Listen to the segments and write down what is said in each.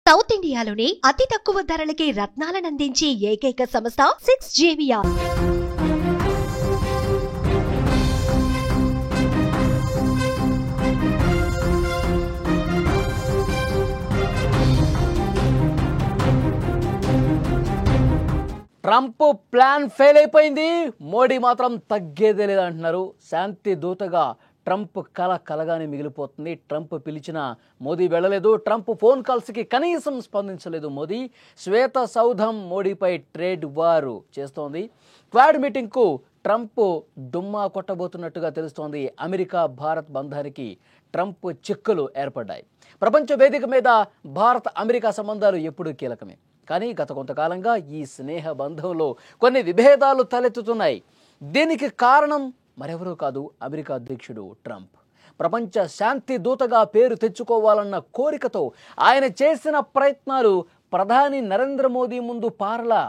South ఇండియాలోని అతి తక్కువ ధరలకి రత్నాలనందించే ఏకైక సంస్థ 6JVR. ట్రంప్ ప్లాన్ ఫెయిల్ అయిపోయింది. మోడీ మాత్రం తగ్గేదే లేదంటున్నారు. శాంతి దూతగా ట్రంప్ కలగానే మిగిలిపోతుంది. ట్రంప్ పిలిచిన మోదీ వెళ్ళలేదు. ట్రంప్ ఫోన్ కాల్స్కి కనీసం స్పందించలేదు మోదీ. శ్వేత సౌధం మోడీపై ట్రేడ్ వార్ చేస్తోంది. క్వాడ్ మీటింగ్కు ట్రంప్ డుమ్మా కొట్టబోతున్నట్టుగా తెలుస్తోంది. అమెరికా భారత్ బంధానికి ట్రంప్ చిక్కులు ఏర్పడ్డాయి. ప్రపంచ వేదిక మీద భారత్ అమెరికా సంబంధాలు ఎప్పుడూ కీలకమే. కానీ గత కొంతకాలంగా ఈ స్నేహ బంధంలో కొన్ని విభేదాలు తలెత్తుతున్నాయి. దీనికి కారణం మరెవరూ కాదు, అమెరికా అధ్యక్షుడు ట్రంప్. ప్రపంచ శాంతి దూతగా పేరు తెచ్చుకోవాలన్న కోరికతో ఆయన చేసిన ప్రయత్నాలు ప్రధాని నరేంద్ర మోదీ ముందు పారలా.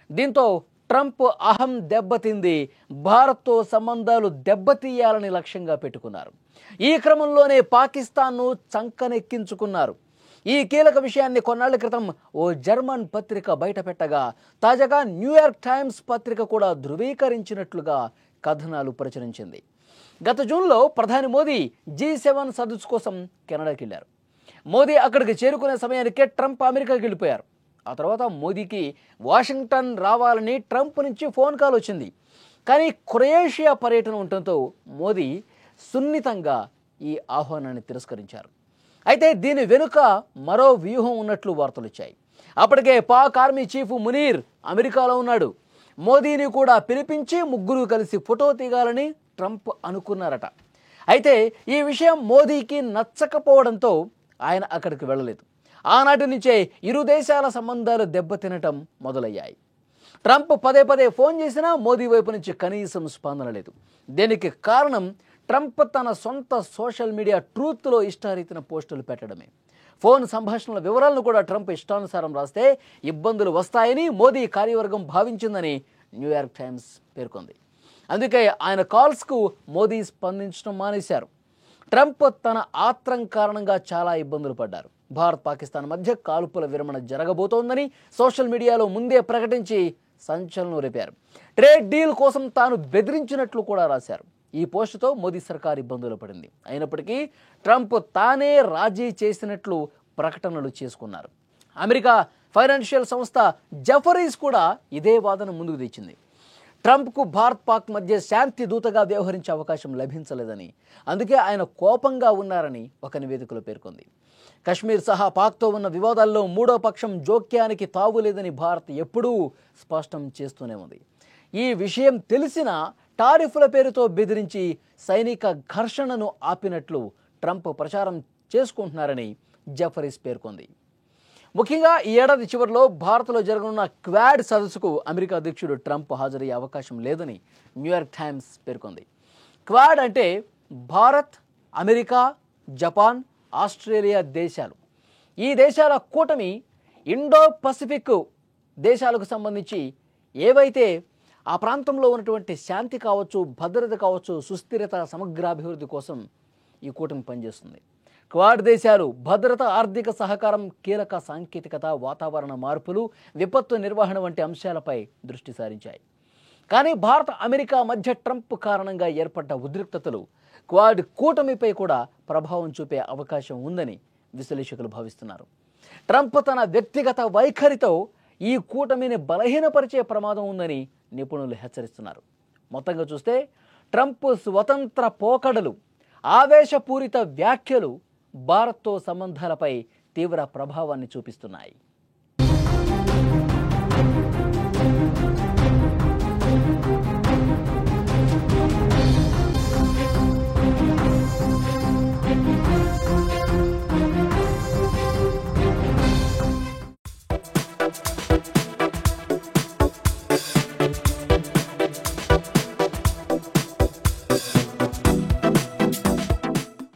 దీంతో ట్రంప్ అహం దెబ్బతింది. భారత్తో సంబంధాలు దెబ్బతీయాలని లక్ష్యంగా పెట్టుకున్నారు. ఈ క్రమంలోనే పాకిస్తాన్ను చంకనెక్కించుకున్నారు. ఈ కీలక విషయాన్ని కొన్నాళ్ల క్రితం ఓ జర్మన్ పత్రిక బయటపెట్టగా తాజాగా న్యూయార్క్ టైమ్స్ పత్రిక కూడా ధృవీకరించినట్లుగా కథనాలు ప్రచురించింది. గత జూన్లో ప్రధాని మోదీ G7 సదస్సు కోసం కెనడాకి వెళ్ళారు. మోదీ అక్కడికి చేరుకునే సమయానికే ట్రంప్ అమెరికాకి వెళ్ళిపోయారు. ఆ తర్వాత మోదీకి వాషింగ్టన్ రావాలని ట్రంప్ నుంచి ఫోన్ కాల్ వచ్చింది. కానీ క్రొయేషియా పర్యటన ఉండటంతో మోదీ సున్నితంగా ఈ ఆహ్వానాన్ని తిరస్కరించారు. అయితే దీని వెనుక మరో వ్యూహం ఉన్నట్లు వార్తలు వచ్చాయి. అప్పటికే పాక్ ఆర్మీ చీఫ్ మునీర్ అమెరికాలో ఉన్నాడు. మోదీని కూడా పిలిపించి ముగ్గురు కలిసి ఫోటో తీయాలని ట్రంప్ అనుకున్నారట. అయితే ఈ విషయం మోదీకి నచ్చకపోవడంతో ఆయన అక్కడికి వెళ్ళలేదు. ఆనాటి నుంచే ఇరు దేశాల సంబంధాలు దెబ్బతినటం మొదలయ్యాయి. ట్రంప్ పదే పదే ఫోన్ చేసినా మోదీ వైపు నుంచి కనీసం స్పందన లేదు. దీనికి కారణం ట్రంప్ తన సొంత సోషల్ మీడియా ట్రూత్లో ఇష్టారీతిన పోస్టులు పెట్టడమే. ఫోన్ సంభాషణల వివరాలను కూడా ట్రంప్ ఇష్టానుసారం రాస్తే ఇబ్బందులు వస్తాయని మోదీ కార్యవర్గం భావించిందని న్యూయార్క్ టైమ్స్ పేర్కొంది. అందుకే ఆయన కాల్స్కు మోదీ స్పందించడం మానేశారు. ట్రంప్ తన ఆత్రం కారణంగా చాలా ఇబ్బందులు పడ్డారు. భారత్ పాకిస్తాన్ మధ్య కాల్పుల విరమణ జరగబోతోందని సోషల్ మీడియాలో ముందే ప్రకటించి సంచలనం రేపారు. ట్రేడ్ డీల్ కోసం తాను బెదిరించినట్లు కూడా రాశారు. ఈ పోస్టుతో మోదీ సర్కార్ ఇబ్బందులు పడింది. అయినప్పటికీ ట్రంప్ తానే రాజీ చేసినట్లు ప్రకటనలు చేసుకున్నారు. అమెరికా ఫైనాన్షియల్ సంస్థ జెఫరీస్ కూడా ఇదే వాదన ముందుకు తెచ్చింది. ట్రంప్కు భారత్ పాక్ మధ్య శాంతి దూతగా వ్యవహరించే అవకాశం లభించలేదని, అందుకే ఆయన కోపంగా ఉన్నారని ఒక నివేదికలో పేర్కొంది. కశ్మీర్ సహా పాక్తో ఉన్న వివాదాల్లో మూడో పక్షం జోక్యానికి తావులేదని భారత్ ఎప్పుడూ స్పష్టం చేస్తూనే ఉంది. ఈ విషయం తెలిసినా టారిఫ్ల పేరుతో బెదిరించి సైనిక ఘర్షణను ఆపినట్లు ట్రంప్ ప్రచారం చేసుకుంటున్నారని జెఫరీస్ పేర్కొంది. ముఖ్యంగా ఈ ఏడాది చివరిలో భారత్లో జరగనున్న క్వాడ్ సదస్సుకు అమెరికా అధ్యక్షుడు ట్రంప్ హాజరయ్యే అవకాశం లేదని న్యూయార్క్ టైమ్స్ పేర్కొంది. క్వాడ్ అంటే భారత్, అమెరికా, జపాన్, ఆస్ట్రేలియా దేశాలు. ఈ దేశాల కూటమి ఇండో పసిఫిక్ దేశాలకు సంబంధించి ఏవైతే ఆ ప్రాంతంలో ఉన్నటువంటి శాంతి కావచ్చు, భద్రత కావచ్చు, సుస్థిరత, సమగ్రాభివృద్ధి కోసం ఈ కూటమి పనిచేస్తుంది. క్వాడ్ దేశాలు భద్రత, ఆర్థిక సహకారం, కీలక సాంకేతికత, వాతావరణ మార్పులు, విపత్తు నిర్వహణ వంటి అంశాలపై దృష్టి సారించాయి. కానీ భారత్ అమెరికా మధ్య ట్రంప్ కారణంగా ఏర్పడ్డ ఉద్రిక్తతలు క్వాడ్ కూటమిపై కూడా ప్రభావం చూపే అవకాశం ఉందని విశ్లేషకులు భావిస్తున్నారు. ట్రంప్ తన వ్యక్తిగత వైఖరితో ఈ కూటమిని బలహీనపరిచే ప్రమాదం ఉందని నిపుణులు హెచ్చరిస్తున్నారు. మొత్తంగా చూస్తే ట్రంప్ స్వతంత్ర పోకడలు, ఆవేశపూరిత వ్యాఖ్యలు భారత్తో సంబంధాలపై తీవ్ర ప్రభావాన్ని చూపిస్తున్నాయి.